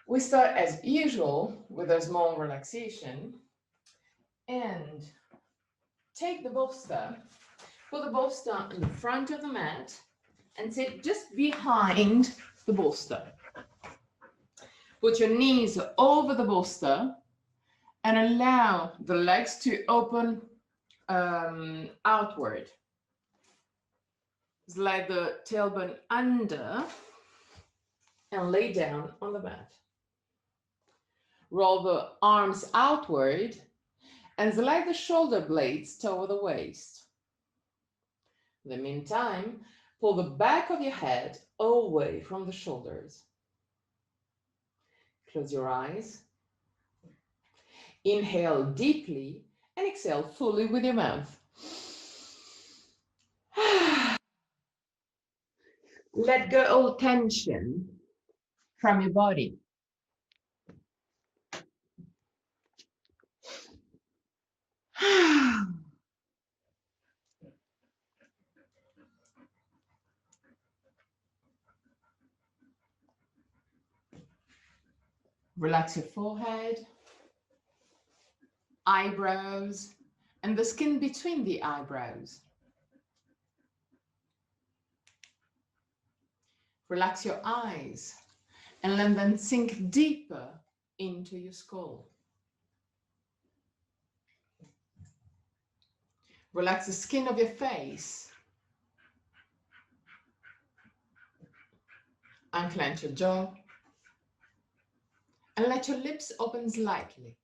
We start as usual with a small relaxation and take the bolster, put the bolster in the front of the mat and sit just behind the bolster. Put your knees over the bolster and allow the legs to open outward. Slide the tailbone under and lay down on the mat. Roll the arms outward and slide the shoulder blades toward the waist. In the meantime, pull the back of your head away from the shoulders. Close your eyes. Inhale deeply and exhale fully with your mouth. Let go all tension from your body. Relax your forehead, eyebrows, and the skin between the eyebrows. Relax your eyes and let them sink deeper into your skull. Relax the skin of your face. Unclench your jaw and let your lips open slightly.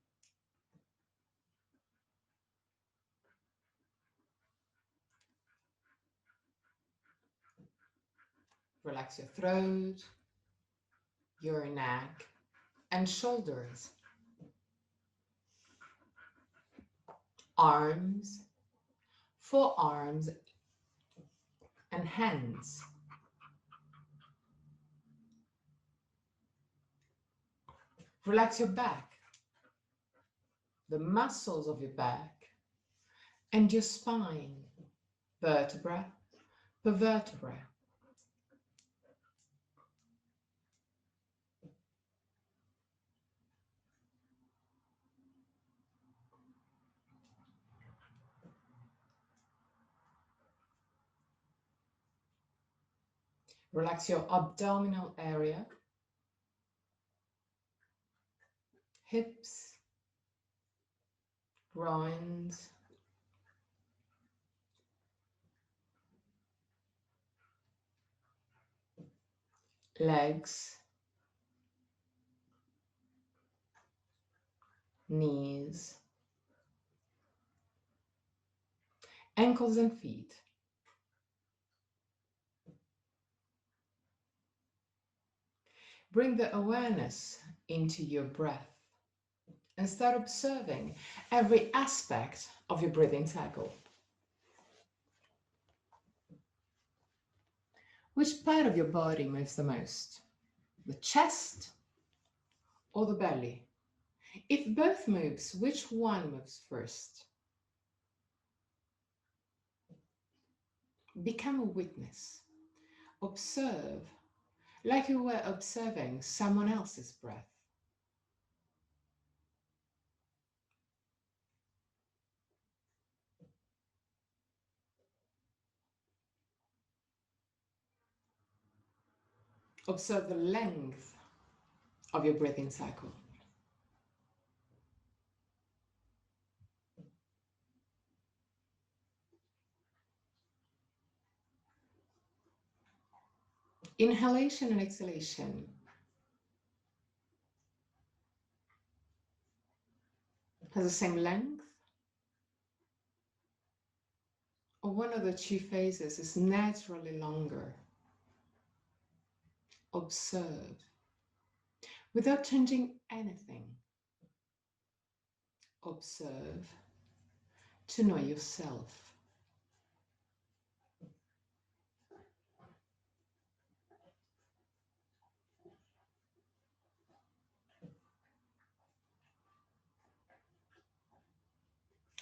Relax your throat, your neck, and shoulders. Arms, forearms, and hands. Relax your back, the muscles of your back, and your spine, vertebra per vertebra. Relax your abdominal area, hips, groins, legs, knees, ankles and feet. Bring the awareness into your breath and start observing every aspect of your breathing cycle. Which part of your body moves the most? The chest or the belly? If both moves, which one moves first? Become a witness. Observe like you were observing someone else's breath. Observe the length of your breathing cycle. Inhalation and exhalation. Has the same length? Or one of the two phases is naturally longer? Observe without changing anything. Observe to know yourself.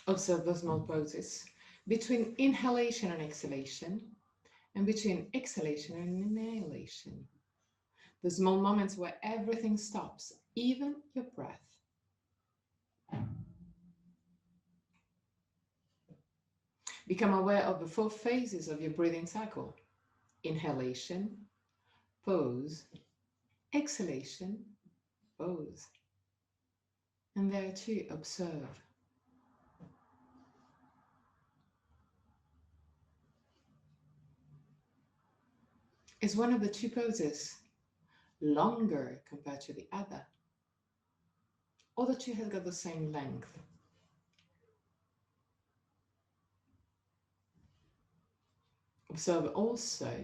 Observe the small pauses between inhalation and exhalation, and between exhalation and inhalation. The small moments where everything stops, even your breath. Become aware of the 4 phases of your breathing cycle. Inhalation, pause, exhalation, pause. And there too, observe. Is one of the 2 poses longer compared to the other? Or the 2 has got the same length? Observe also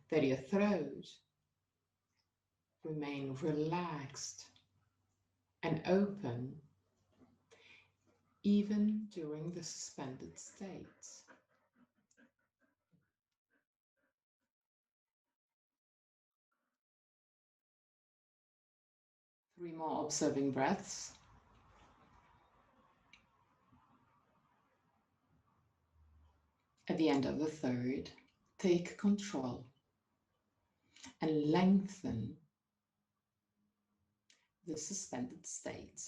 that your throat remain relaxed and open even during the suspended state. Three more observing breaths. At the end of the third, take control and lengthen the suspended state.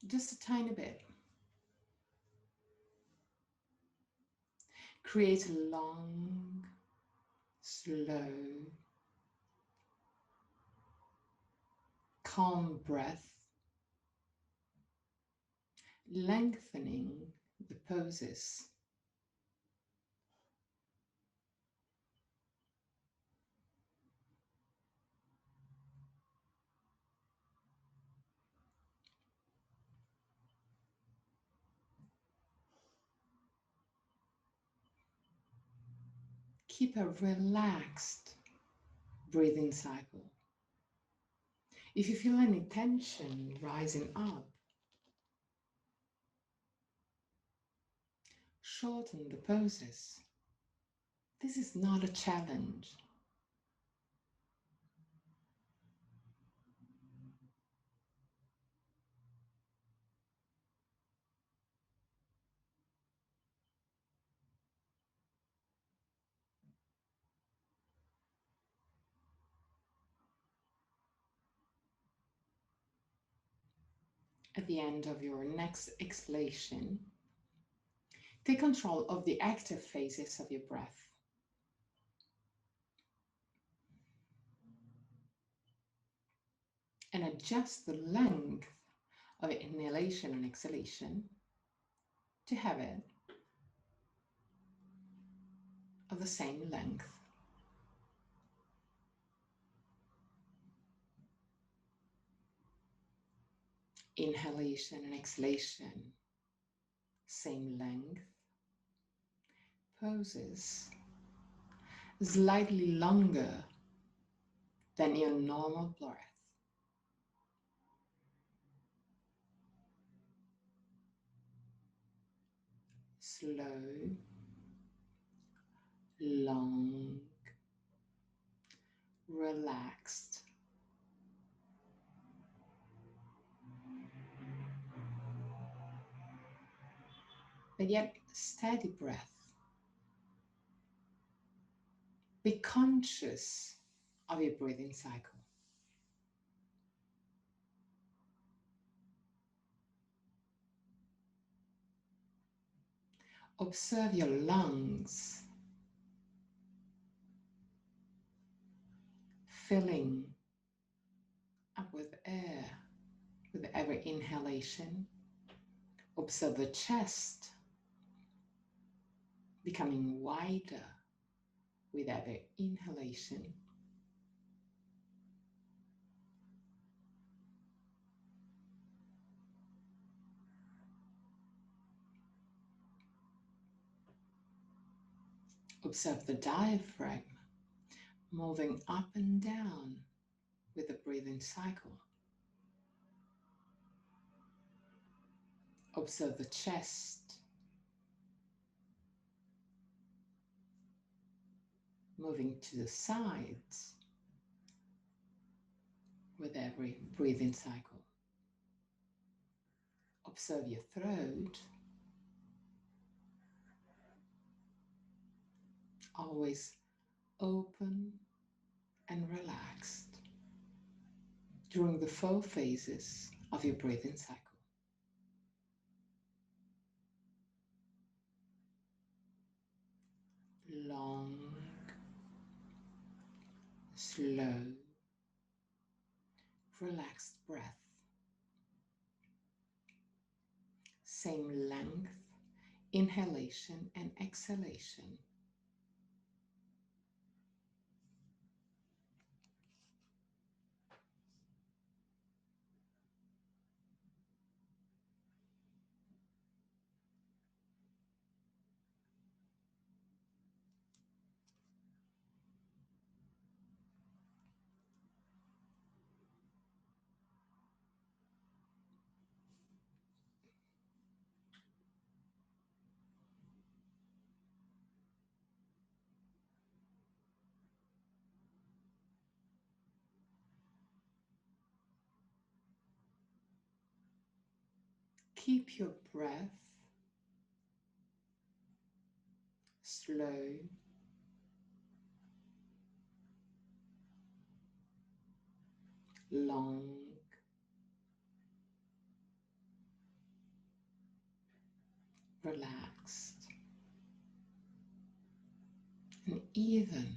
Just a tiny bit. Create a long, slow, calm breath, lengthening the poses. Keep a relaxed breathing cycle. If you feel any tension rising up, shorten the poses. This is not a challenge. At the end of your next exhalation, take control of the active phases of your breath. And adjust the length of inhalation and exhalation to have it of the same length. Inhalation and exhalation, same length. Poses slightly longer than your normal breath. Slow, long, relaxed. But yet steady breath. Be conscious of your breathing cycle. Observe your lungs filling up with air with every inhalation. Observe the chest becoming wider with every inhalation. Observe the diaphragm moving up and down with the breathing cycle. Observe the chest moving to the sides with every breathing cycle. Observe your throat, always open and relaxed during the 4 phases of your breathing cycle. Long, slow, relaxed breath. Same length, inhalation and exhalation. Keep your breath slow, long, relaxed, and even.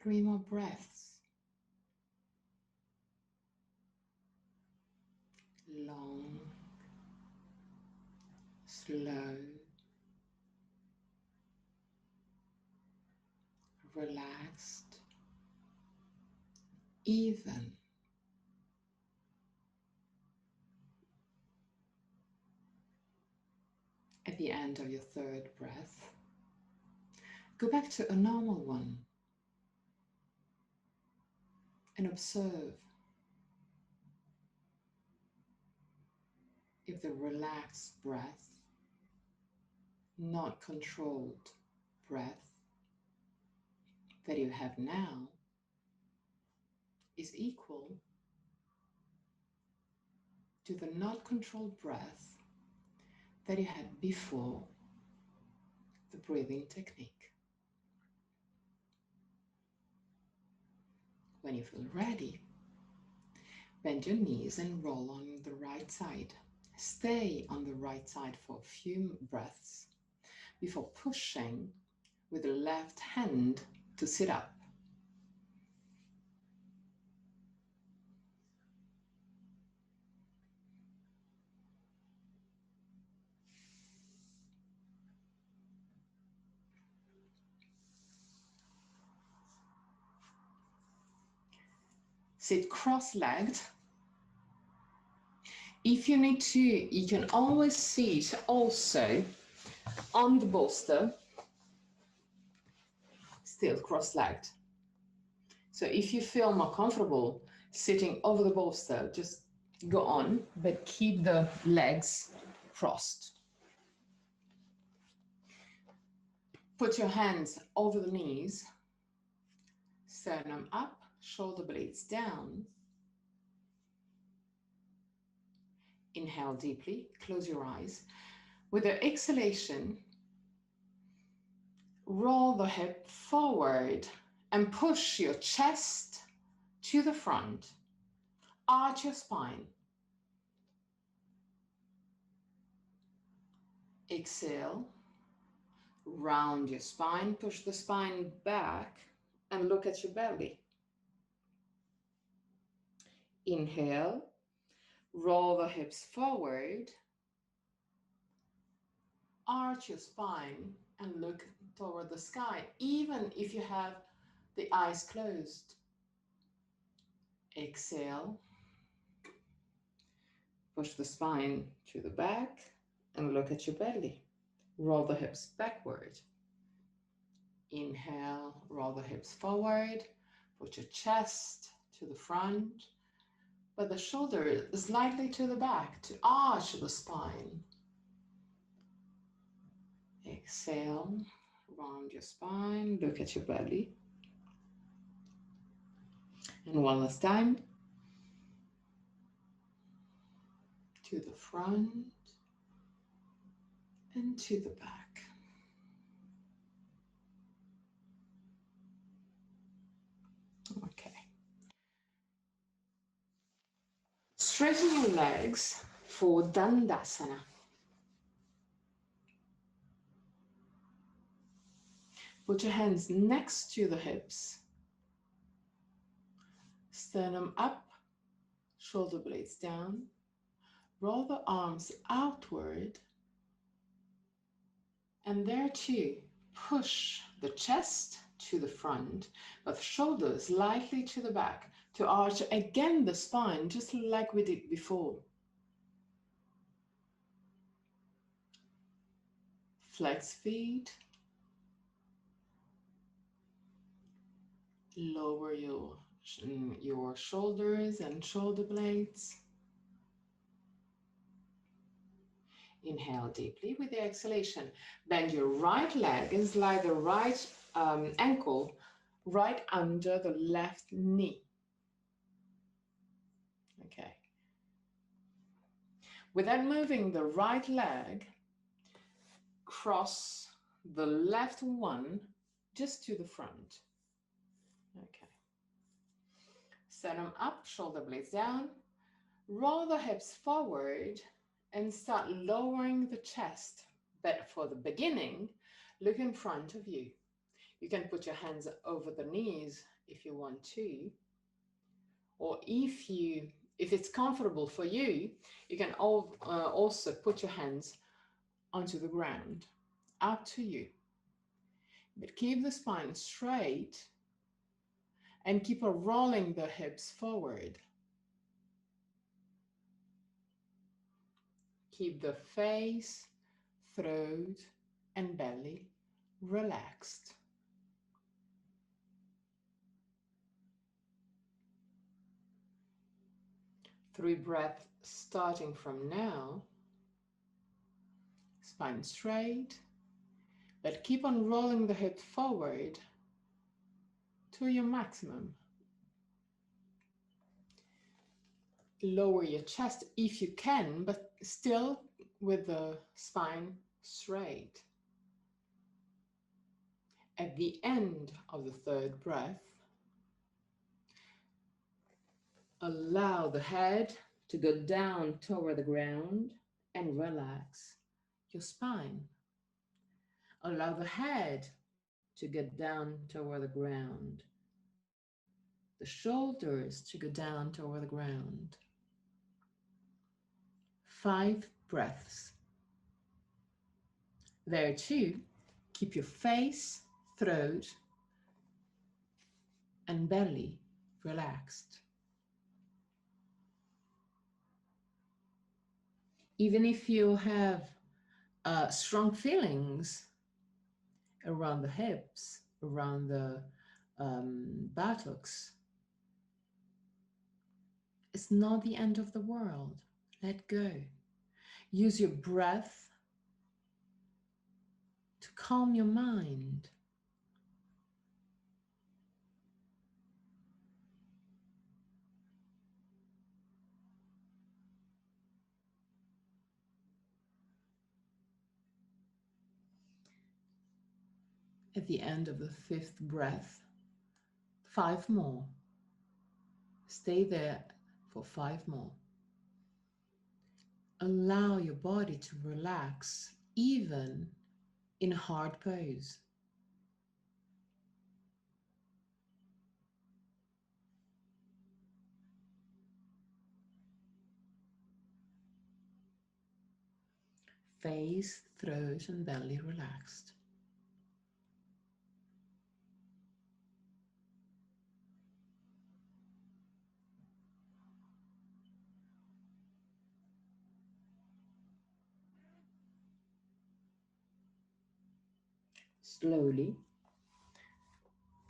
Three more breaths. Long, slow, relaxed, even. At the end of your 3rd breath, go back to a normal one and observe if the relaxed breath, not controlled breath that you have now is equal to the not controlled breath that you had before the breathing technique. When you feel ready, bend your knees and roll on the right side. Stay on the right side for a few breaths before pushing with the left hand to sit up. Sit cross-legged. If you need to, you can always sit also on the bolster, still cross-legged. So if you feel more comfortable sitting over the bolster, just go on, but keep the legs crossed. Put your hands over the knees, sternum up, shoulder blades down. Inhale deeply, close your eyes. With the exhalation, roll the hip forward and push your chest to the front. Arch your spine. Exhale, round your spine, push the spine back and look at your belly. Inhale, roll the hips forward, arch your spine and look toward the sky, even if you have the eyes closed. Exhale, push the spine to the back and look at your belly. Roll the hips backward. Inhale, roll the hips forward, put your chest to the front, but the shoulder slightly to the back to arch the spine. Exhale, round your spine, look at your belly. And one last time, to the front and to the back. Okay. Straighten your legs for Dandasana. Put your hands next to the hips. Sternum up, shoulder blades down. Roll the arms outward. And there too, push the chest to the front, but the shoulders lightly to the back to arch again the spine, just like we did before. Flex feet. Lower your shoulders and shoulder blades. Inhale deeply with the exhalation. Bend your right leg and slide the right ankle right under the left knee. Okay. Without moving the right leg, cross the left one just to the front. Okay. Sternum up, shoulder blades down. Roll the hips forward and start lowering the chest. But for the beginning, look in front of you. You can put your hands over the knees if you want to. Or if it's comfortable for you, you can also put your hands onto the ground. Up to you. But keep the spine straight and keep on rolling the hips forward. Keep the face, throat, and belly relaxed. Three breaths starting from now. Spine straight, but keep on rolling the hips forward to your maximum. Lower your chest if you can, but still with the spine straight. At the end of the third breath, allow the head to go down toward the ground and relax your spine. Allow the head to get down toward the ground. The shoulders to go down toward the ground. 5 breaths. There too, keep your face, throat, and belly relaxed. Even if you have strong feelings around the hips, around the buttocks, it's not the end of the world. Let go. Use your breath to calm your mind. At the end of the 5th breath, 5 more. Stay there for 5 more. Allow your body to relax, even in a hard pose. Face, throat, and belly relaxed. Slowly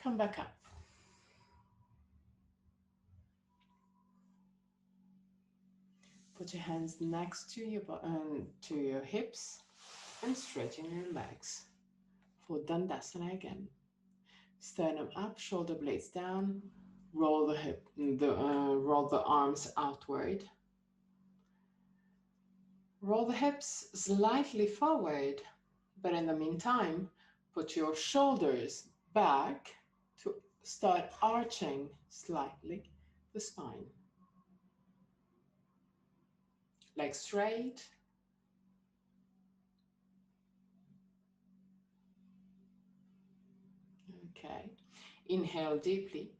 Come back up. Put your hands next to your hips and straighten your legs. For Dandasana again. Sternum up, shoulder blades down. Roll roll the arms outward. Roll the hips slightly forward, but in the meantime, put your shoulders back to start arching slightly the spine. Legs straight. Okay. Inhale deeply.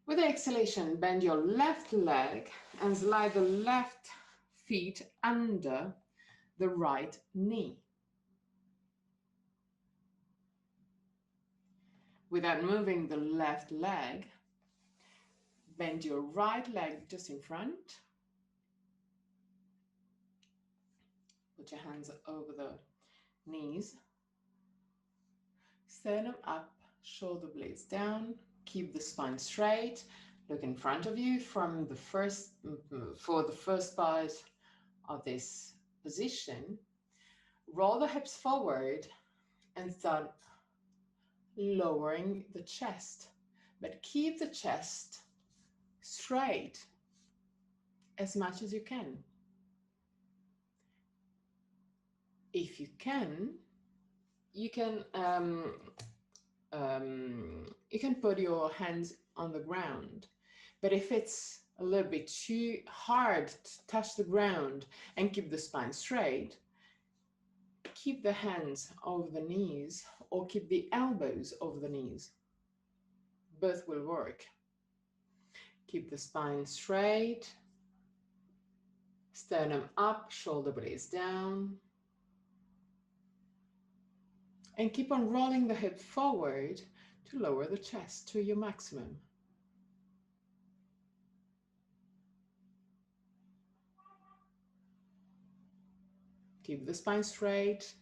With the exhalation, bend your left leg and slide the left feet under the right knee. Without moving the left leg, bend your right leg just in front. Put your hands over the knees. Sternum up, shoulder blades down. Keep the spine straight. Look in front of you for the first part of this position. Roll the hips forward and start lowering the chest, but keep the chest straight as much as you can. If you can, you can put your hands on the ground, but if it's a little bit too hard to touch the ground and keep the spine straight, keep the hands over the knees or keep the elbows over the knees. Both will work. Keep the spine straight, sternum up, shoulder blades down, and keep on rolling the hip forward to lower the chest to your maximum. Keep the spine straight.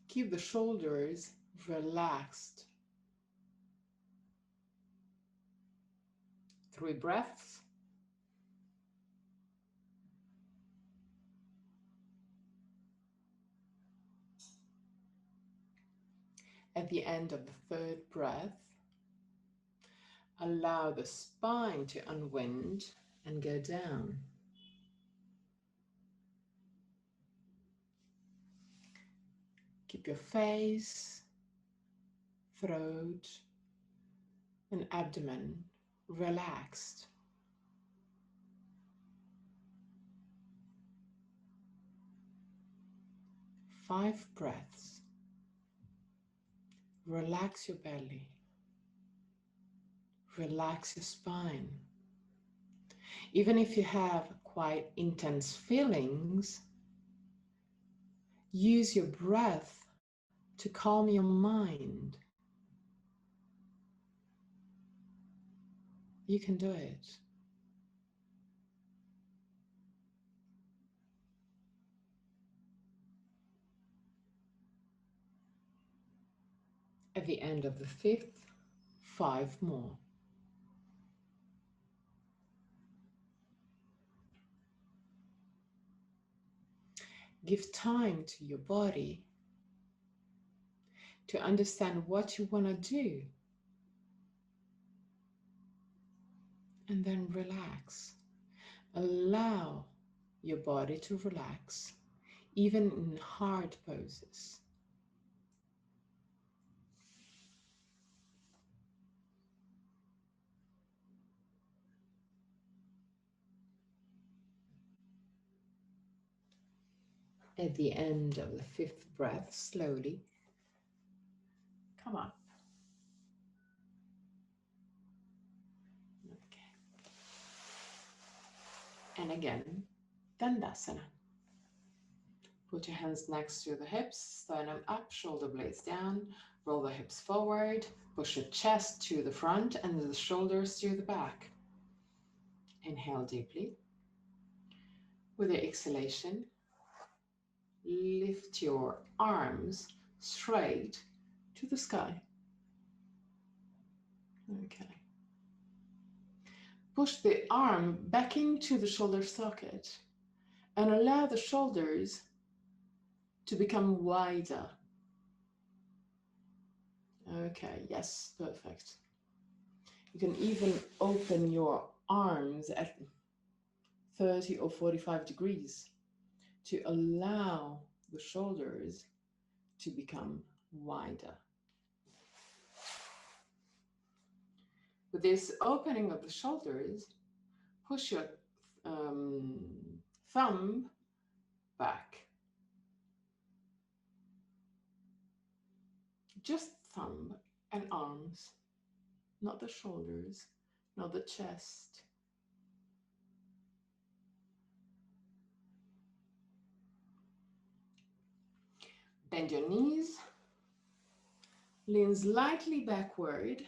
Keep the shoulders relaxed. 3 breaths. At the end of the 3rd breath, allow the spine to unwind and go down. Keep your face, throat, and abdomen relaxed. Five breaths. Relax your belly. Relax your spine. Even if you have quite intense feelings, use your breath to calm your mind. You can do it. At the end of the 5th, 5 more. Give time to your body to understand what you want to do. And then relax. Allow your body to relax, even in hard poses. At the end of the 5th breath, slowly come up. Okay. And again, Dandasana. Put your hands next to the hips, sternum up, shoulder blades down, roll the hips forward, push your chest to the front and the shoulders to the back. Inhale deeply. With the exhalation, lift your arms straight to the sky. Okay. Push the arm back into the shoulder socket and allow the shoulders to become wider. Okay, yes, perfect. You can even open your arms at 30 or 45 degrees to allow the shoulders to become wider. With this opening of the shoulders, push your thumb back. Just thumb and arms, not the shoulders, not the chest. Bend your knees, lean slightly backward,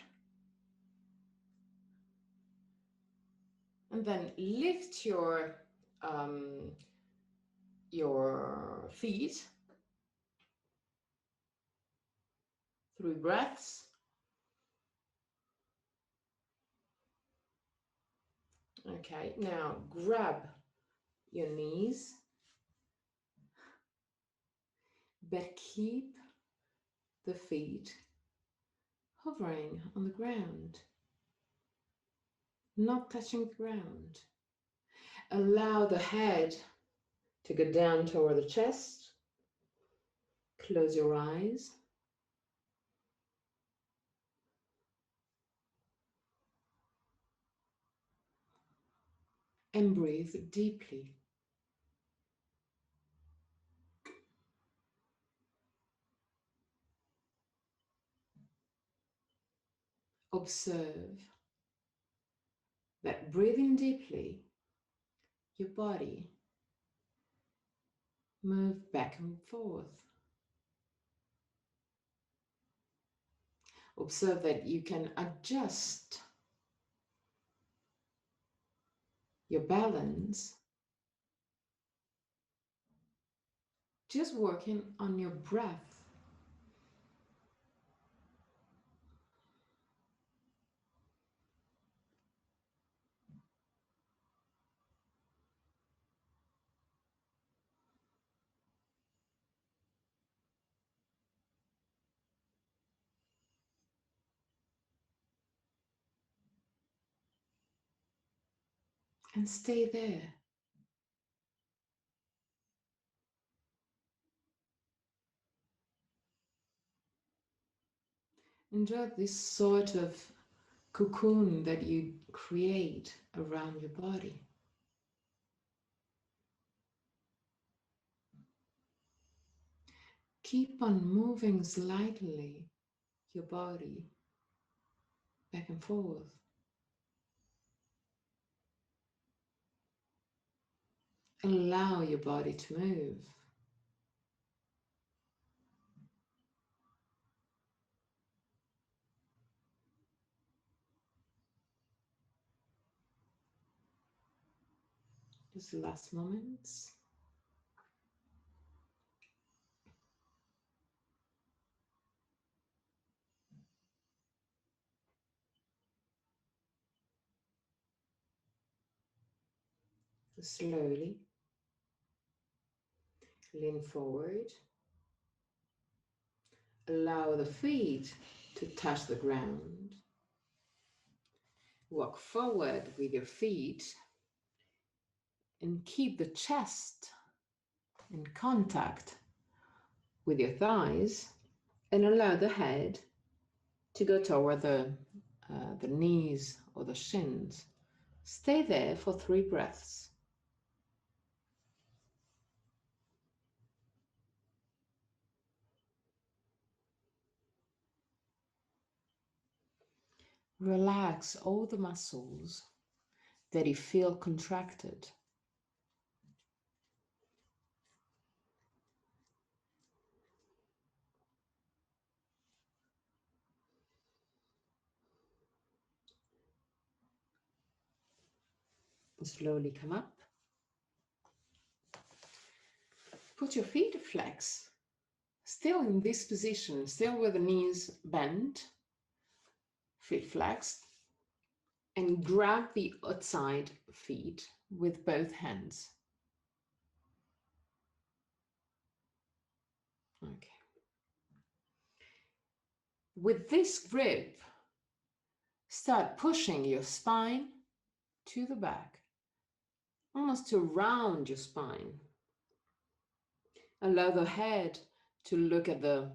and then lift your feet. 3 breaths. Okay, now grab your knees, but keep the feet hovering on the ground, not touching the ground. Allow the head to go down toward the chest. Close your eyes. And breathe deeply. Observe that breathing deeply, your body moves back and forth. Observe that you can adjust your balance, just working on your breath. And stay there. Enjoy this sort of cocoon that you create around your body. Keep on moving slightly your body back and forth. Allow your body to move. Just the last moments. Slowly lean forward. Allow the feet to touch the ground. Walk forward with your feet and keep the chest in contact with your thighs, and allow the head to go toward the knees or the shins. Stay there for 3 breaths. Relax all the muscles that you feel contracted. Slowly come up. Put your feet flex, still in this position, still with the knees bent, feet flexed, and grab the outside feet with both hands. Okay. With this grip, start pushing your spine to the back, almost to round your spine. Allow the head to look at the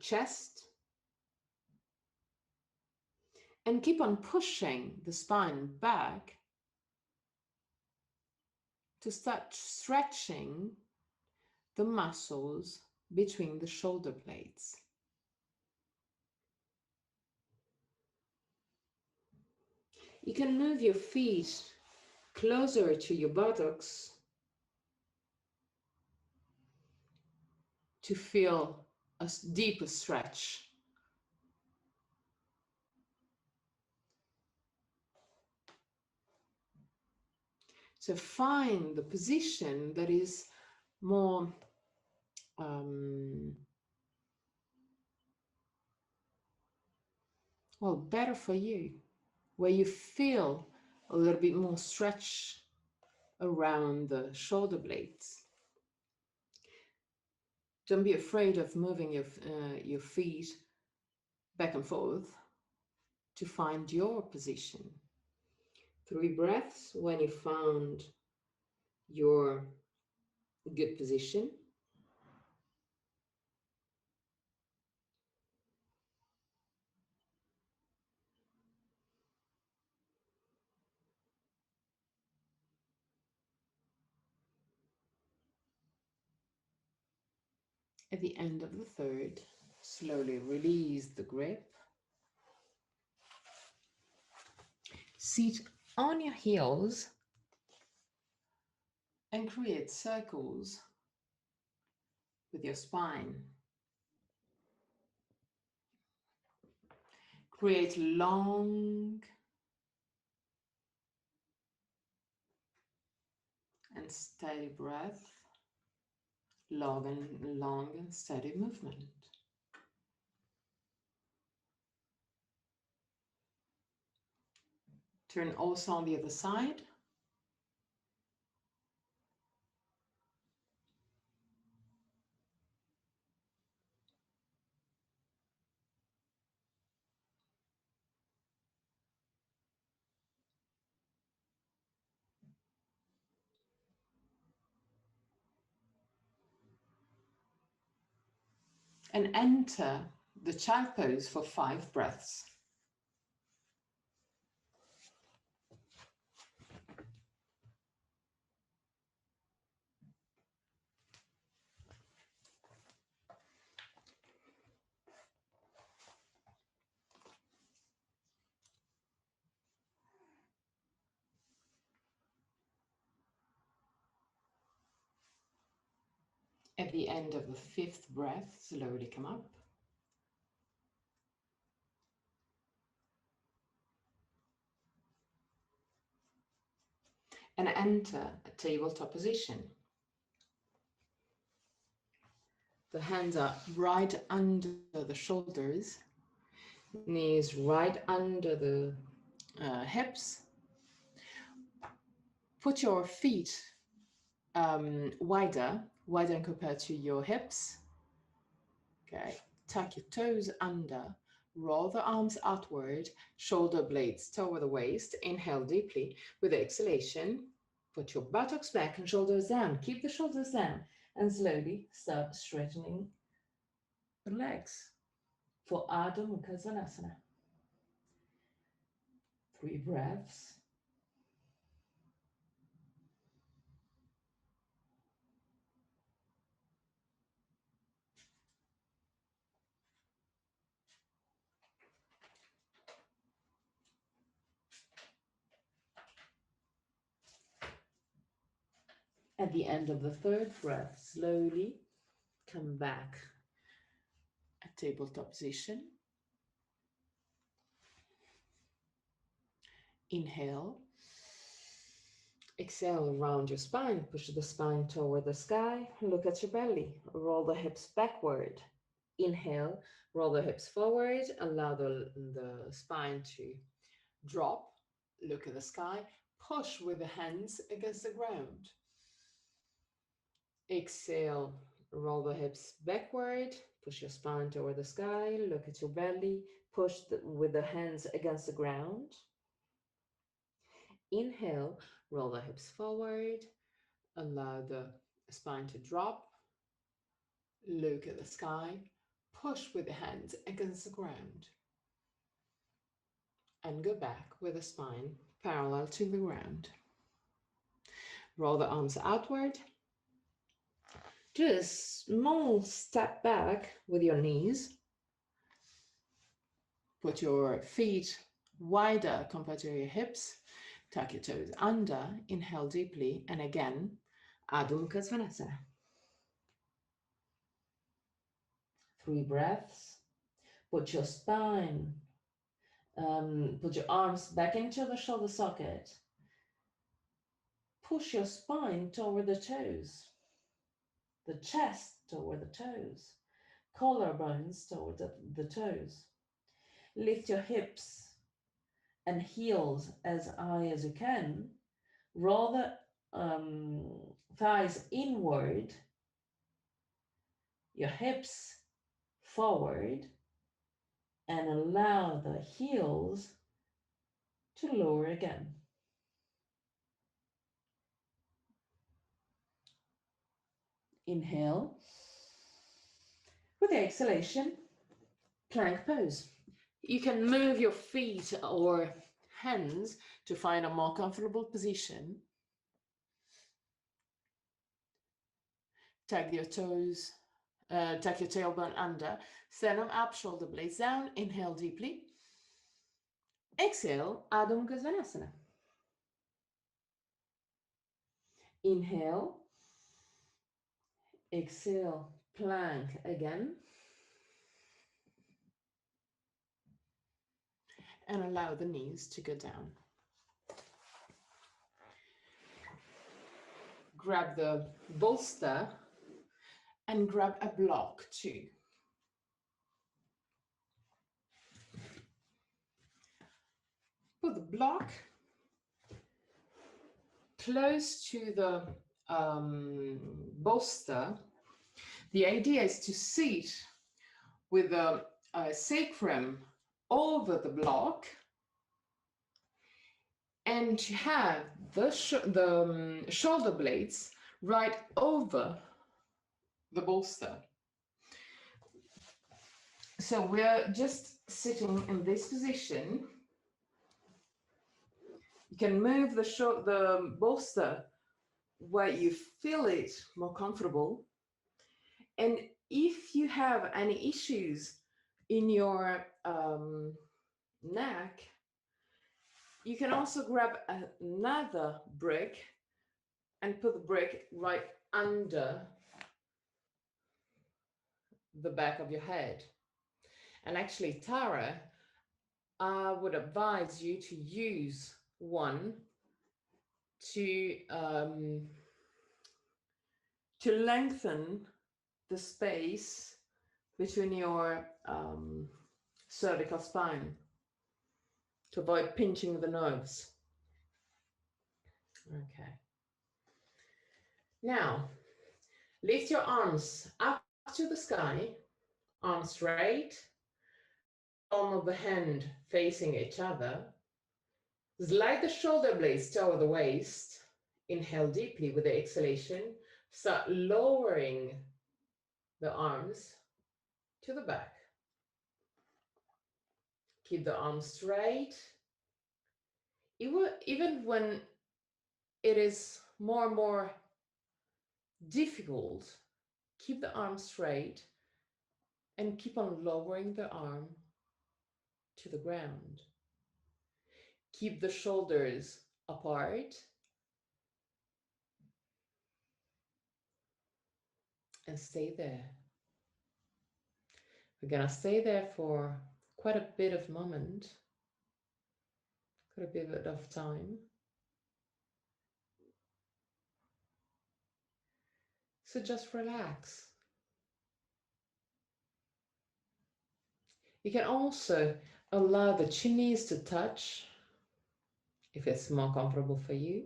chest, and keep on pushing the spine back to start stretching the muscles between the shoulder blades. You can move your feet closer to your buttocks to feel a deeper stretch. So find the position that is more well, better for you, where you feel a little bit more stretch around the shoulder blades. Don't be afraid of moving your feet back and forth to find your position. 3 breaths when you found your good position. At the end of the 3rd, slowly release the grip. Sit on your heels and create circles with your spine. Create long and steady breath, long and steady movement. Turn also on the other side. And enter the child pose for 5 breaths. At the end of the 5th breath, slowly come up. And enter a tabletop position. The hands are right under the shoulders, knees right under the hips. Put your feet wider compared to your hips. Okay, tuck your toes under, roll the arms outward, shoulder blades toward the waist. Inhale deeply. With the exhalation, put your buttocks back and shoulders down. Keep the shoulders down and slowly start straightening the legs for Ardha Mukha Svanasana. 3 breaths. At the end of the 3rd breath, slowly come back at tabletop position. Inhale, Exhale, round your spine, push the spine toward the sky, look at your belly, roll the hips backward. Inhale, roll the hips forward, allow the spine to drop, look at the sky, push with the hands against the ground. Exhale, roll the hips backward, push your spine toward the sky, look at your belly, push with the hands against the ground. Inhale, roll the hips forward, allow the spine to drop, look at the sky, push with the hands against the ground. And go back with the spine parallel to the ground. Roll the arms outward. Do a small step back with your knees. Put your feet wider compared to your hips. Tuck your toes under. Inhale deeply. And again, Adho Mukha Svanasana. 3 breaths. Put your spine, put your arms back into the shoulder socket. Push your spine toward the toes. The chest toward the toes. Collarbones toward the toes. Lift your hips and heels as high as you can. Roll the thighs inward. Your hips forward. And allow the heels to lower again. Inhale. With the exhalation, plank pose. You can move your feet or hands to find a more comfortable position. Tuck your toes, tuck your tailbone under, sternum up, shoulder blades down. Inhale deeply. Exhale, Adho Mukha Svanasana. Inhale. Exhale, plank again. And allow the knees to go down. Grab the bolster and grab a block too. Put the block close to the bolster. The idea is to sit with the sacrum over the block and to have the shoulder blades right over the bolster. So we're just sitting in this position. You can move the bolster where you feel it more comfortable. And if you have any issues in your neck, you can also grab another brick and put the brick right under the back of your head. And actually, Tara, I would advise you to use one to lengthen the space between your cervical spine to avoid pinching the nerves. Okay. Now, lift your arms up to the sky, arms straight, palm of the hand facing each other. Slide the shoulder blades toward the waist. Inhale deeply with the exhalation. Start lowering the arms to the back. Keep the arms straight. Even when it is more and more difficult, keep the arm straight and keep on lowering the arm to the ground. Keep the shoulders apart and stay there. We're gonna stay there for quite a bit of moment, quite a bit of time. So just relax. You can also allow the chinese to touch if it's more comfortable for you.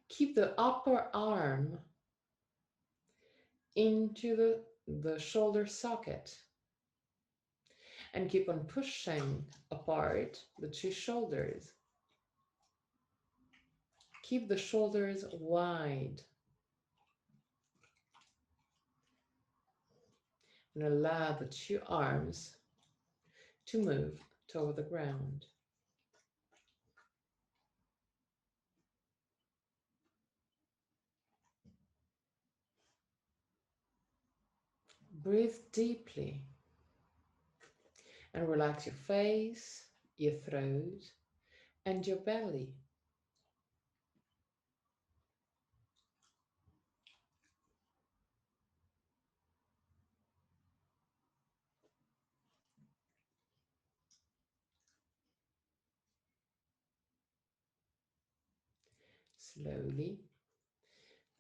Keep the upper arm into the shoulder socket and keep on pushing apart the two shoulders. Keep the shoulders wide and allow the two arms to move toward the ground. Breathe deeply and relax your face, your throat, and your belly. Slowly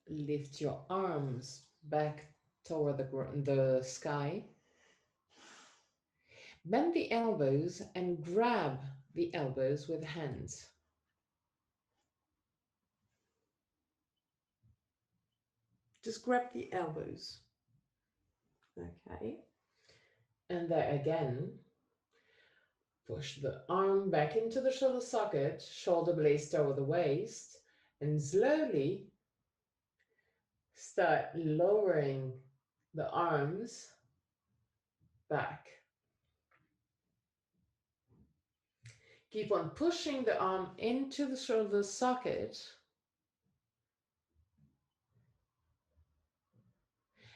lift your arms back toward the sky. Bend the elbows and grab the elbows with hands. Just grab the elbows. Okay. And there again, push the arm back into the shoulder socket, shoulder blades toward the waist, and slowly start lowering the arms back. Keep on pushing the arm into the shoulder socket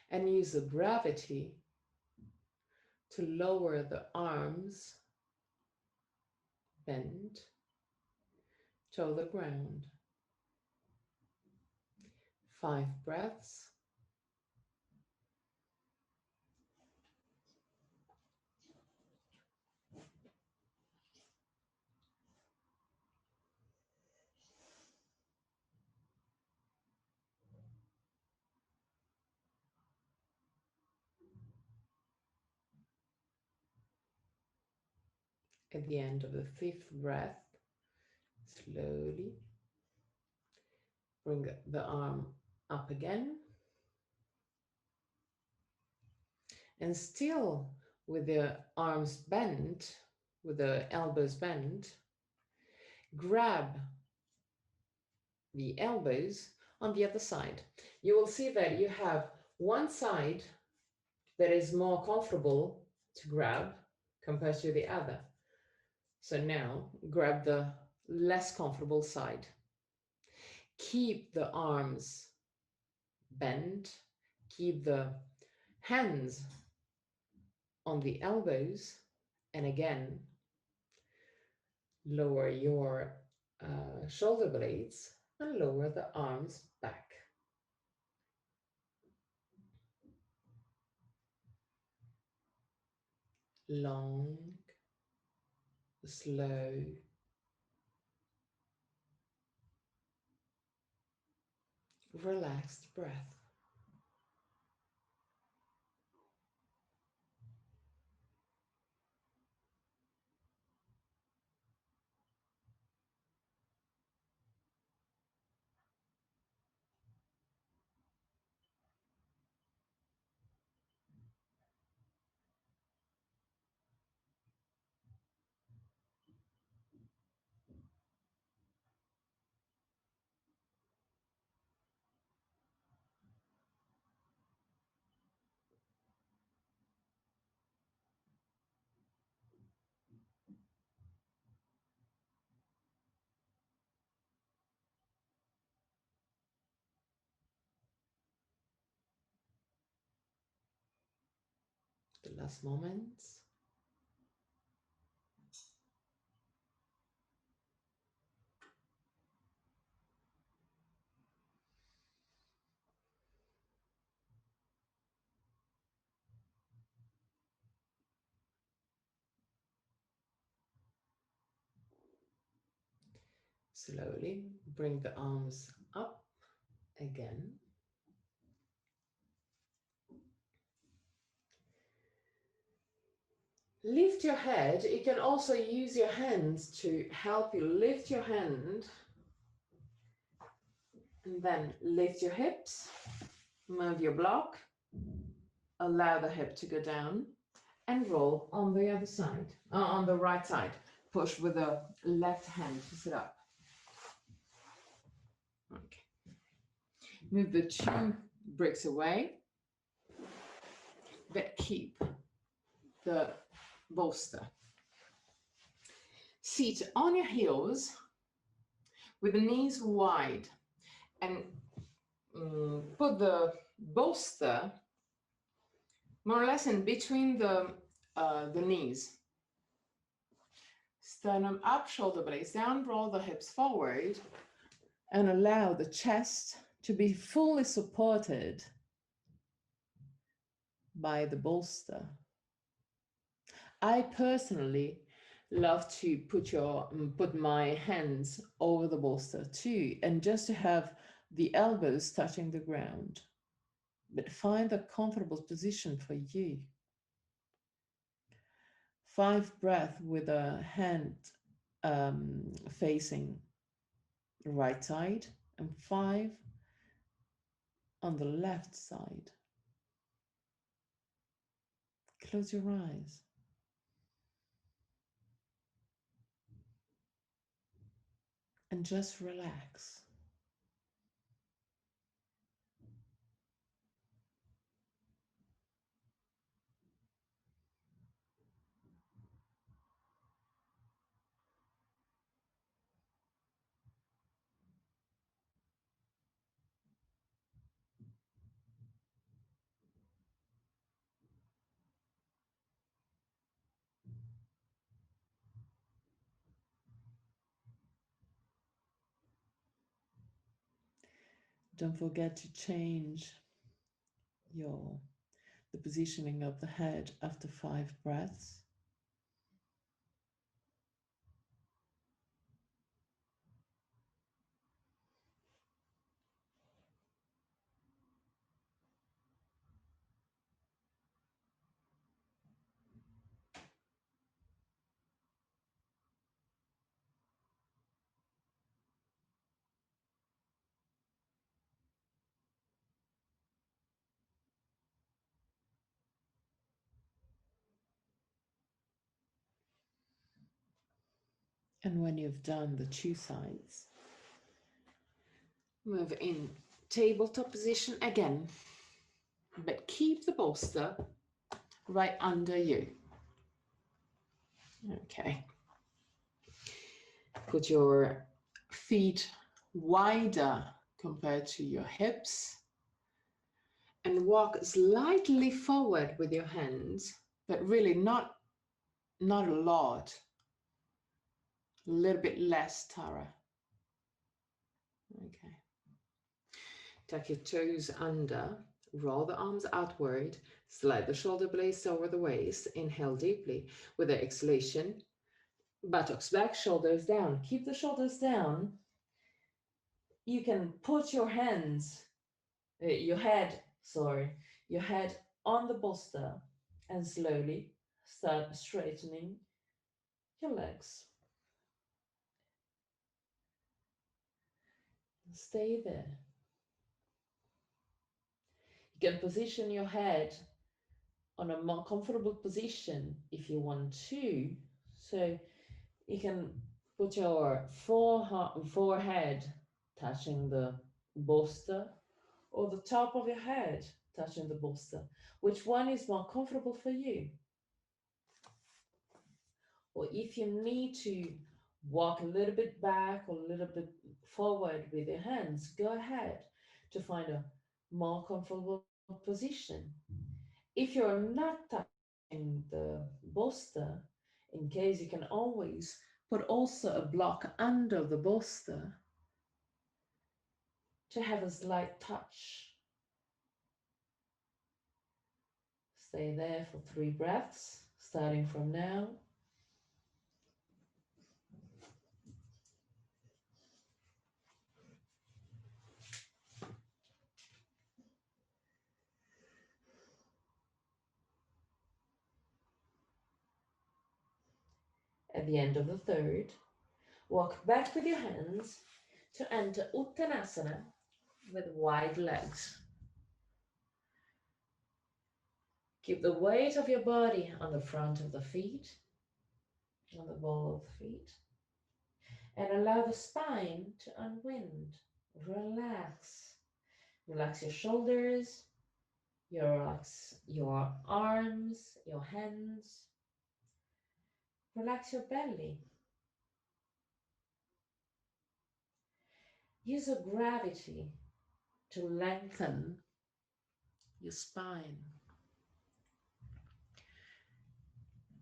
and use the gravity to lower the arms bent to the ground. 5 breaths. At the end of the 5th breath, slowly bring the arm up again. And still with the arms bent, with the elbows bent, grab the elbows on the other side. You will see that you have one side that is more comfortable to grab compared to the other. So now grab the less comfortable side. Keep the arms bent, keep the hands on the elbows, and again, lower your shoulder blades and lower the arms back. Long, slow, relaxed breath. The last moments. Slowly bring the arms up again. Lift your head. You can also use your hands to help you lift your hand. And then lift your hips, move your block, allow the hip to go down, and roll on the other side, on the right side. Push with the left hand to sit up. Okay. Move the 2 bricks away, but keep the bolster. Sit on your heels with the knees wide and put the bolster more or less in between the knees. Sternum up, shoulder blades down, roll the hips forward, and allow the chest to be fully supported by the bolster. I personally love to put my hands over the bolster too, and just to have the elbows touching the ground. But find a comfortable position for you. 5 breaths with a hand facing the right side, and 5 on the left side. Close your eyes. And just relax. Don't forget to change the positioning of the head after 5 breaths. And when you've done the 2 sides, move in tabletop position again, but keep the bolster right under you. Okay. Put your feet wider compared to your hips and walk slightly forward with your hands, but really not a lot. A little bit less, Tara. Okay. Tuck your toes under, roll the arms outward, slide the shoulder blades over the waist, inhale deeply. With the exhalation, buttocks back, shoulders down. Keep the shoulders down. You can put your hands, your head on the bolster and slowly start straightening your legs. Stay there. You can position your head on a more comfortable position if you want to. So you can put your forehead touching the bolster or the top of your head touching the bolster. Which one is more comfortable for you? Or if you need to walk a little bit back or a little bit forward with your hands, go ahead to find a more comfortable position. If you're not touching the bolster, in case, you can always put also a block under the bolster to have a slight touch. Stay there for 3 breaths, starting from now. At the end of the third, walk back with your hands to enter Uttanasana with wide legs. Keep the weight of your body on the front of the feet, on the ball of the feet, and allow the spine to unwind. Relax. Relax your shoulders, relax your arms, your hands. Relax your belly. Use your gravity to lengthen your spine.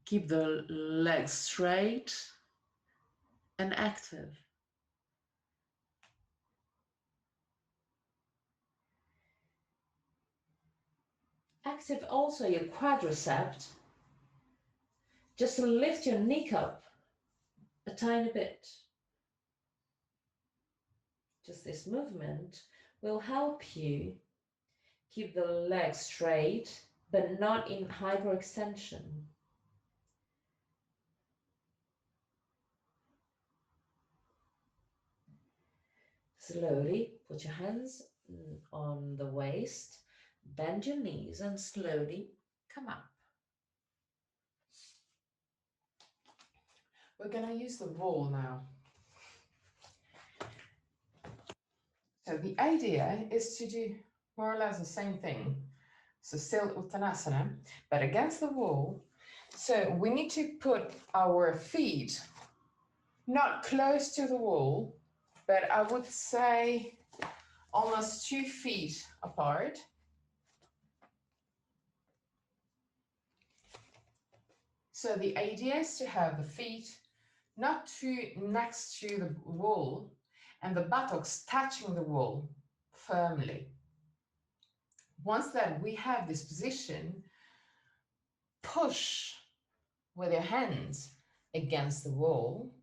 Keep the legs straight and active. Active also your quadricep, just to lift your neck up a tiny bit. Just this movement will help you keep the legs straight, but not in hyperextension. Slowly put your hands on the waist, bend your knees and slowly come up. We're going to use the wall now. So the idea is to do more or less the same thing. So still Uttanasana, but against the wall. So we need to put our feet not close to the wall, but I would say almost 2 feet apart. So the idea is to have the feet not too next to the wall and the buttocks touching the wall firmly. Once that we have this position, push with your hands against the wall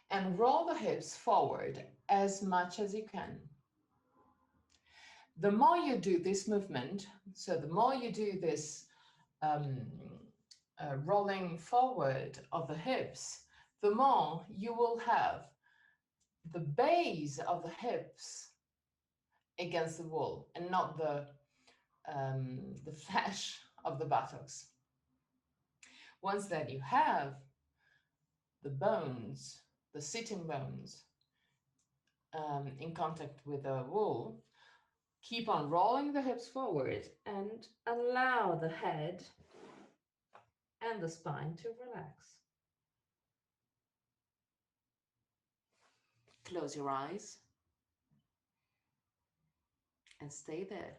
and roll the hips forward as much as you can. The more you do this movement, so the more you do this rolling forward of the hips, the more you will have the base of the hips against the wall and not the flesh of the buttocks. Once that you have the bones, the sitting bones, in contact with the wall, keep on rolling the hips forward and allow the head and the spine to relax. Close your eyes and stay there.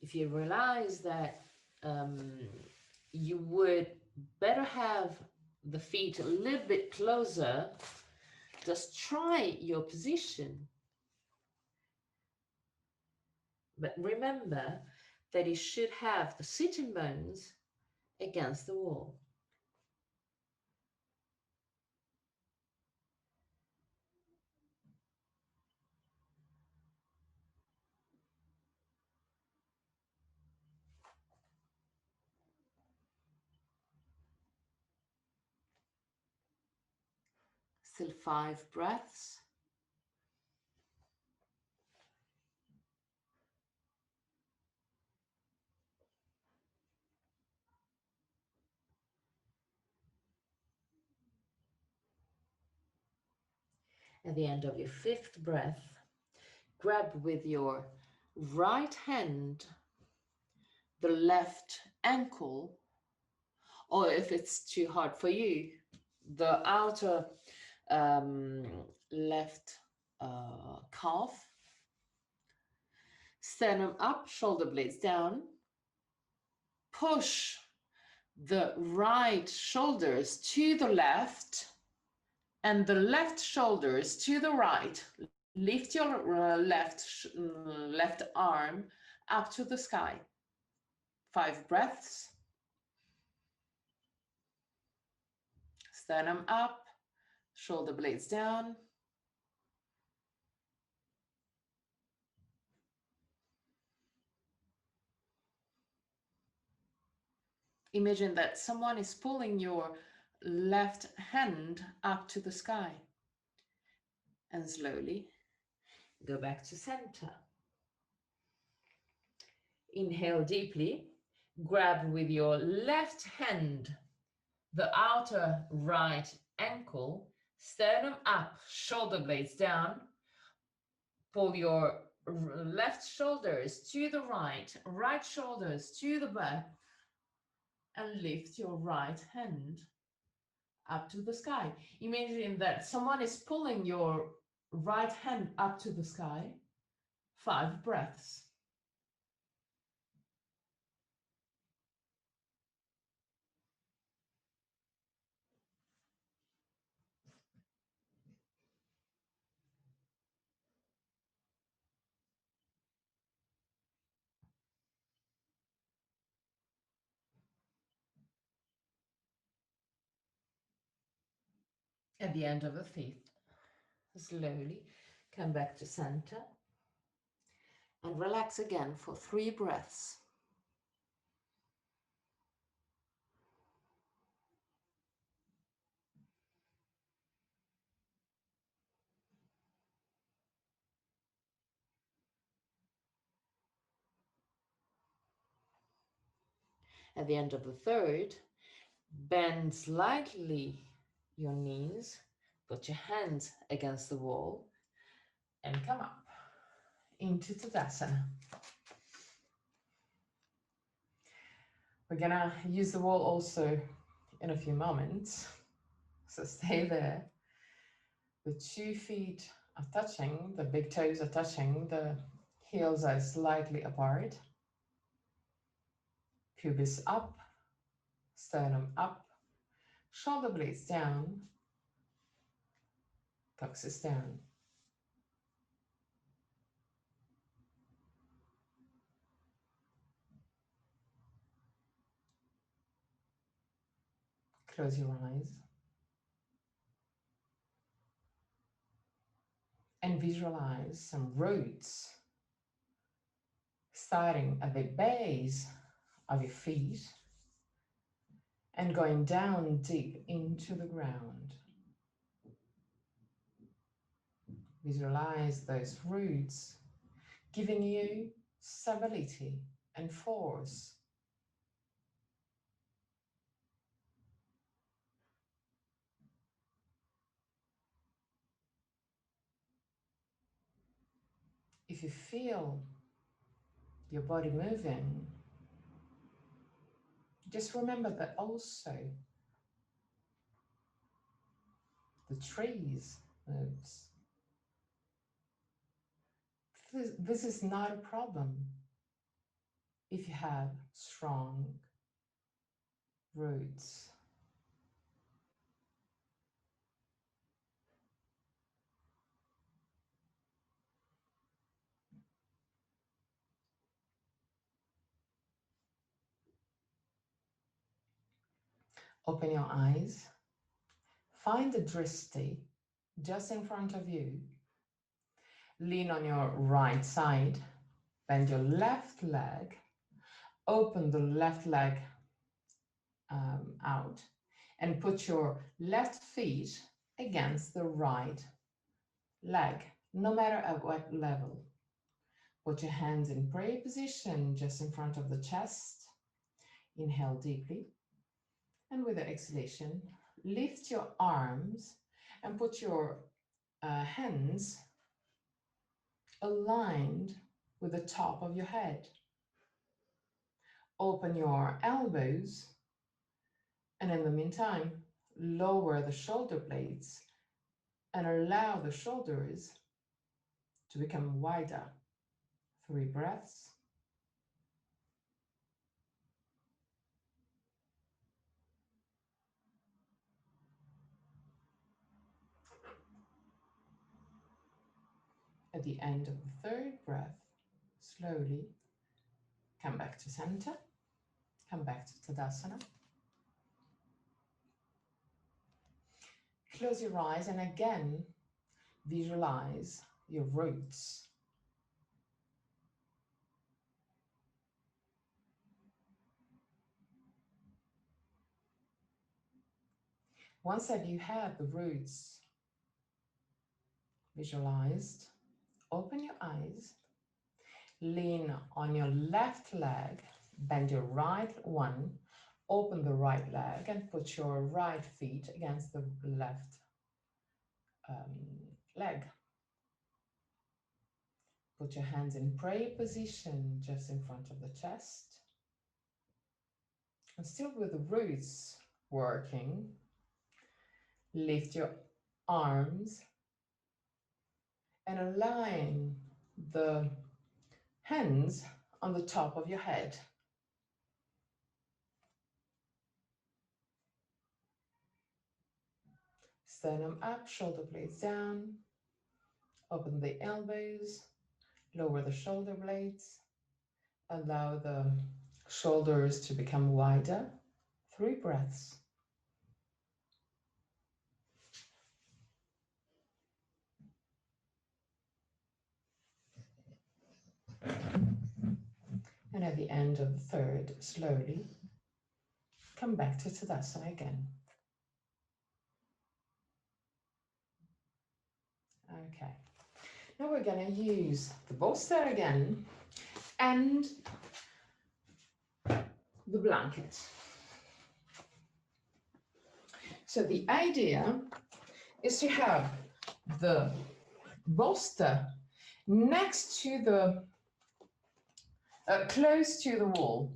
If you realize that you would better have the feet a little bit closer, just try your position. But remember that you should have the sitting bones against the wall. Still 5 breaths. At the end of your 5th breath, grab with your right hand the left ankle, or if it's too hard for you, the outer left calf. Sternum up, shoulder blades down. Push the right shoulders to the left and the left shoulders to the right. Lift your left arm up to the sky. 5 breaths. Sternum up, shoulder blades down. Imagine that someone is pulling your left hand up to the sky. And slowly go back to center. Inhale deeply. Grab with your left hand the outer right ankle, sternum up, shoulder blades down. Pull your left shoulders to the right shoulders to the back, and lift your right hand up to the sky. Imagine that someone is pulling your right hand up to the sky. 5 breaths. At the end of the 5th, slowly come back to center and relax again for 3 breaths. At the end of the 3rd, bend slightly your knees, put your hands against the wall, and come up into Tadasana. We're gonna use the wall also in a few moments, so stay there. The 2 feet are touching, the big toes are touching, the heels are slightly apart. Pubis up, sternum up, shoulder blades down, coccyx down. Close your eyes and visualize some roots starting at the base of your feet and going down deep into the ground. Visualize those roots giving you stability and force. If you feel your body moving, just remember that also the trees moves. This is not a problem if you have strong roots. Open your eyes, find the drishti just in front of you. Lean on your right side, bend your left leg, open the left leg out, and put your left feet against the right leg, no matter at what level. Put your hands in prayer position just in front of the chest. Inhale deeply. And with the exhalation, lift your arms and put your hands aligned with the top of your head. Open your elbows, and in the meantime, lower the shoulder blades and allow the shoulders to become wider. 3 breaths. At the end of the 3rd breath, slowly come back to center, come back to Tadasana. Close your eyes and again visualize your roots. Once that you have the roots visualized, open your eyes, lean on your left leg, bend your right one, open the right leg and put your right feet against the left leg. Put your hands in prayer position just in front of the chest. And still with the roots working, lift your arms and align the hands on the top of your head. Sternum up, shoulder blades down. Open the elbows, lower the shoulder blades. Allow the shoulders to become wider. 3 breaths. And at the end of the 3rd, slowly come back to Tadasana again. Okay, now we're going to use the bolster again and the blanket. So the idea is to have the bolster next to the, close to the wall,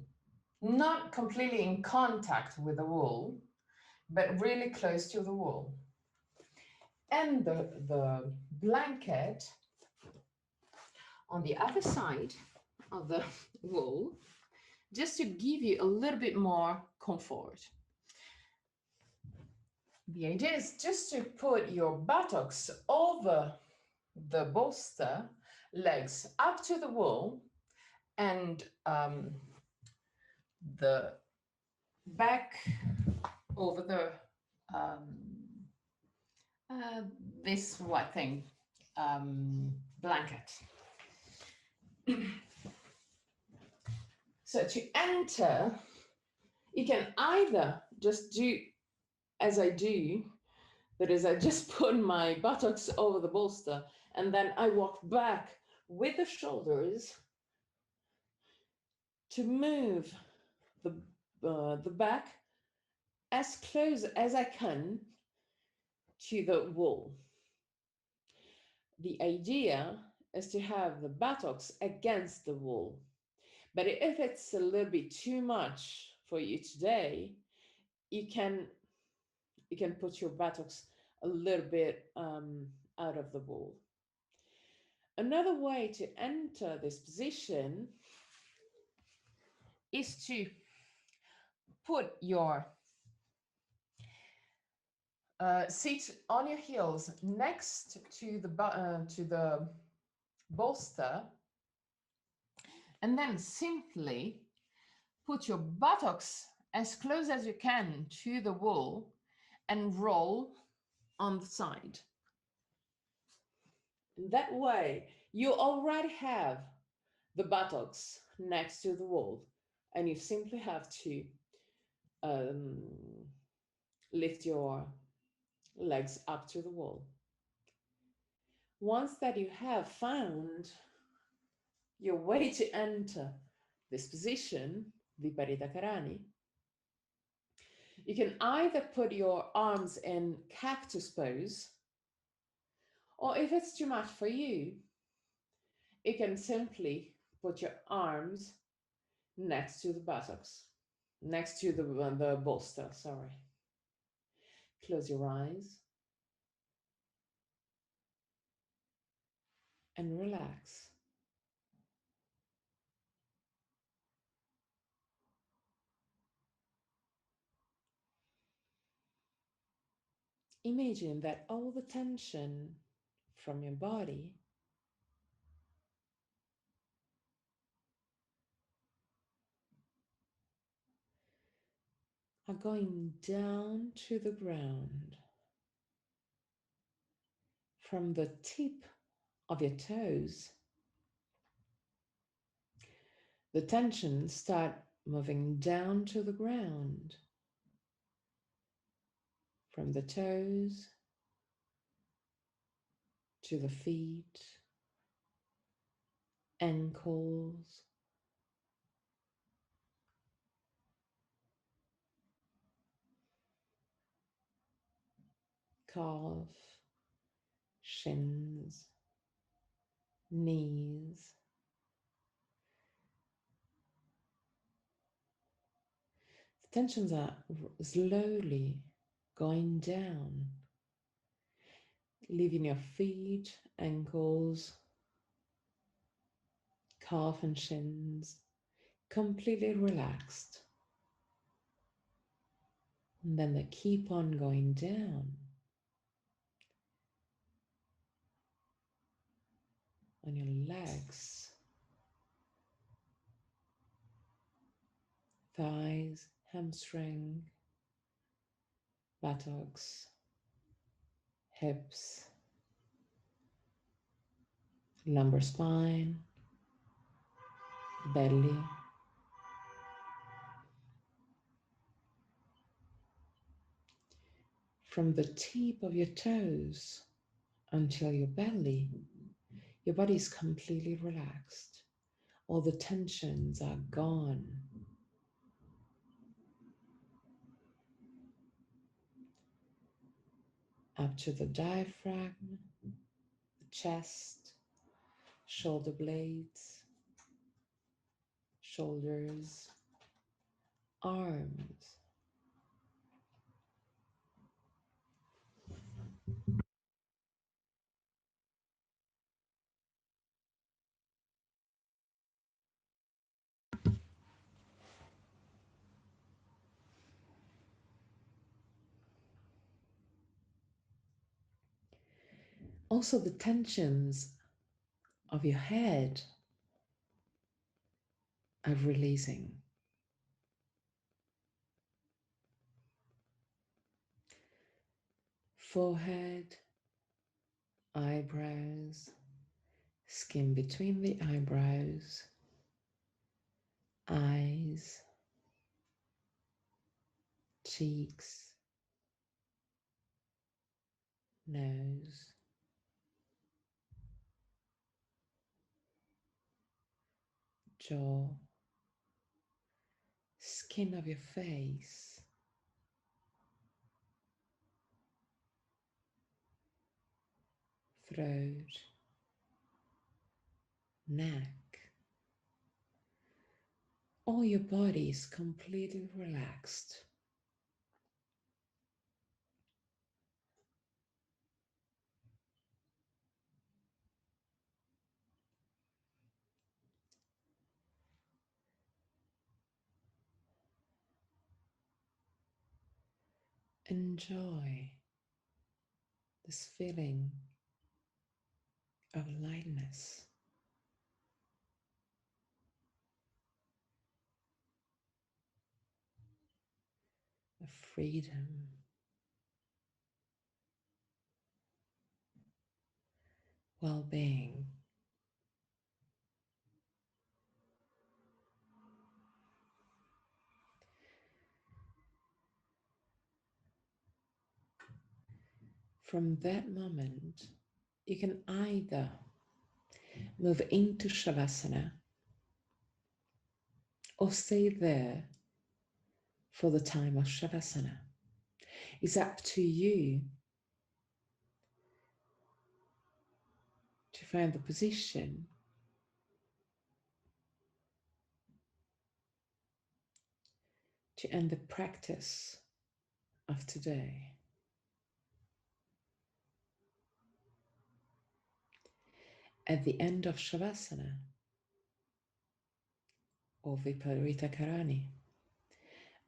not completely in contact with the wall, but really close to the wall. And the blanket on the other side of the wall, just to give you a little bit more comfort. The idea is just to put your buttocks over the bolster, legs up to the wall, and the back over the this what thing, blanket. So to enter, you can either just do as I do, that is, I just put my buttocks over the bolster and then I walk back with the shoulders to move the back as close as I can to the wall. The idea is to have the buttocks against the wall. But if it's a little bit too much for you today, you can put your buttocks a little bit out of the wall. Another way to enter this position is to put your seat on your heels next to the bolster, and then simply put your buttocks as close as you can to the wall and roll on the side. That way, you already have the buttocks next to the wall, and you simply have to lift your legs up to the wall. Once that you have found your way to enter this position, Viparita Karani, you can either put your arms in cactus pose, or if it's too much for you, you can simply put your arms next to the buttocks, next to the bolster, sorry. Close your eyes and relax. Imagine that all the tension from your body are going down to the ground from the tip of your toes. The tension start moving down to the ground from the toes to the feet, ankles, calf, shins, knees, the tensions are slowly going down, leaving your feet, ankles, calf and shins completely relaxed. And then they keep on going down on your legs, thighs, hamstring, buttocks, hips, lumbar spine, belly, from the tip of your toes until your belly, your body is completely relaxed. All the tensions are gone. Up to the diaphragm, the chest, shoulder blades, shoulders, arms. Also, the tensions of your head are releasing. Forehead, eyebrows, skin between the eyebrows, eyes, cheeks, nose, jaw, skin of your face, throat, neck. All your body is completely relaxed. Enjoy this feeling of lightness, of freedom, well-being. From that moment, you can either move into Shavasana or stay there for the time of Shavasana. It's up to you to find the position to end the practice of today. At the end of Shavasana or Viparita Karani,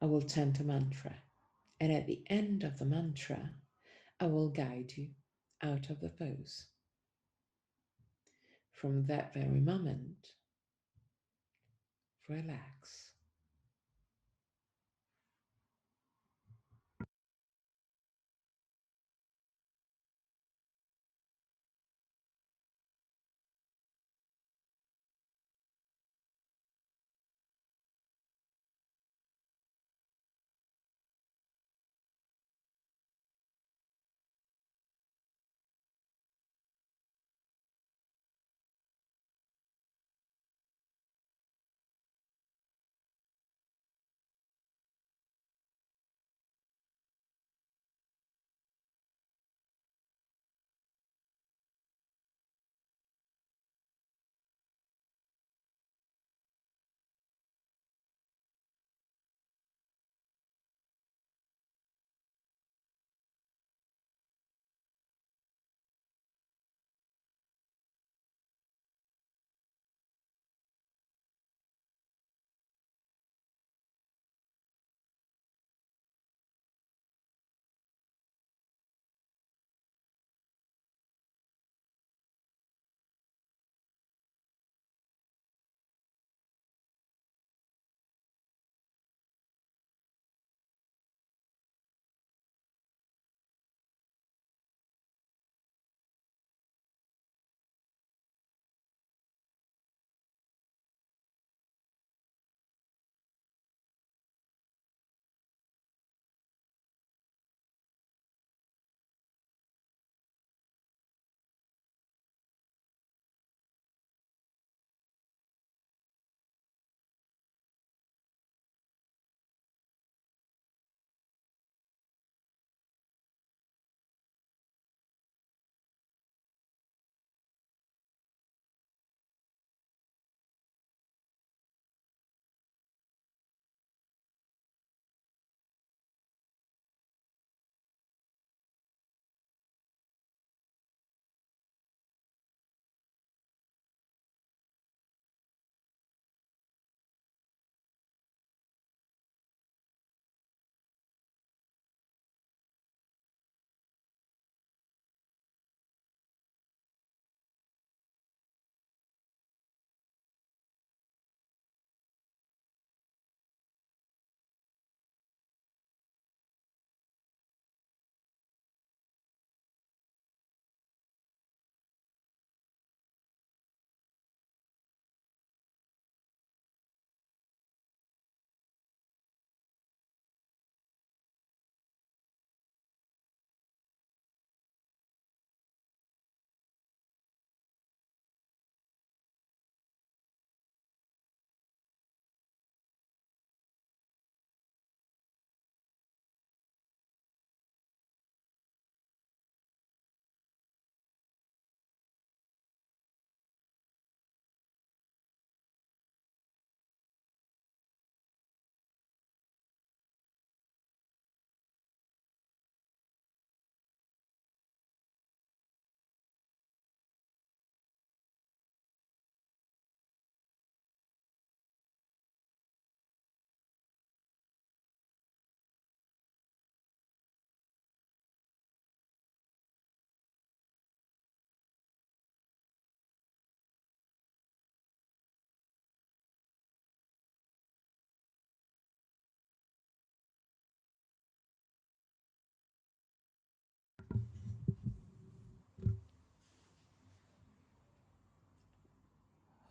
I will chant a mantra, and at the end of the mantra, I will guide you out of the pose. From that very moment, relax.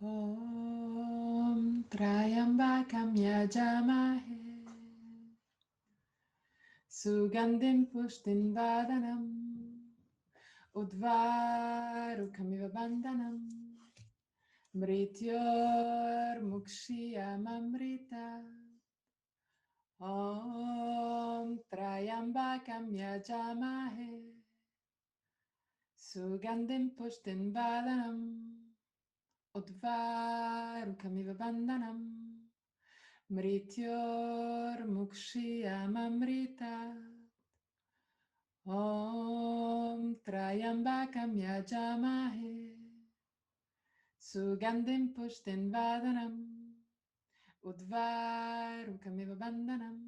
Om Trayambakam Yajamahe Sugandim Pushtin Vadanam Udvarukamiva Bandhanam Mrityor Mukshiyamamrita Om Trayambakam Yajamahe Sugandim Pushtin Vadanam Udvarukamiva Bandhanam Mrityor Mukshiyamamrita Om Trayambakam Yajamahe Sugandim Pushtin Vadanam Udvarukamiva Bandhanam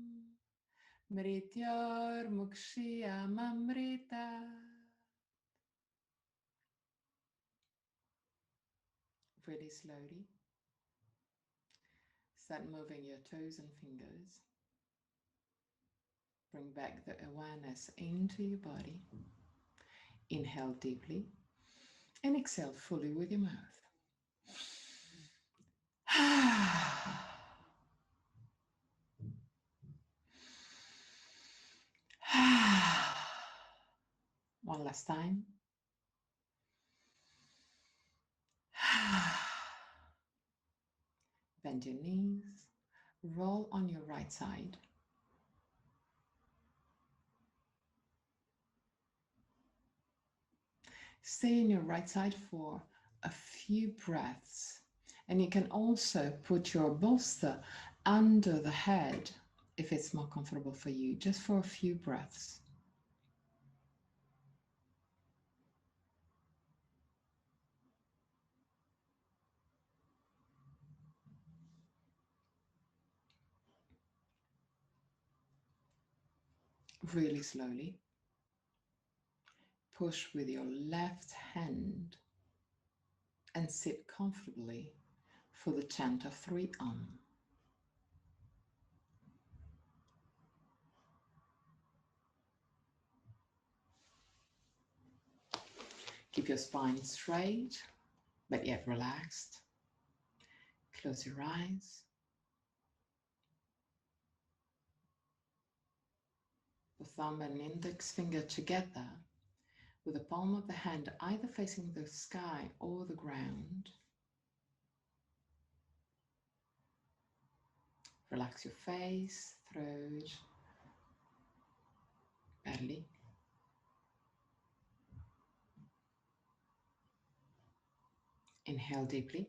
Mrityor Mukshiyamamrita. Really slowly. Start moving your toes and fingers. Bring back the awareness into your body. Inhale deeply and exhale fully with your mouth. One last time. Bend your knees. Roll on your right side. Stay in your right side for a few breaths. And you can also put your bolster under the head if it's more comfortable for you, just for a few breaths. Really slowly. Push with your left hand and sit comfortably for the chant of 3 Om. Keep your spine straight, but yet relaxed. Close your eyes. The thumb and index finger together, with the palm of the hand either facing the sky or the ground. Relax your face, throat, belly. Inhale deeply.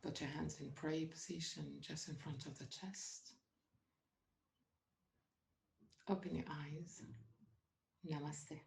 Put your hands in prayer position just in front of the chest. Open your eyes. Namaste.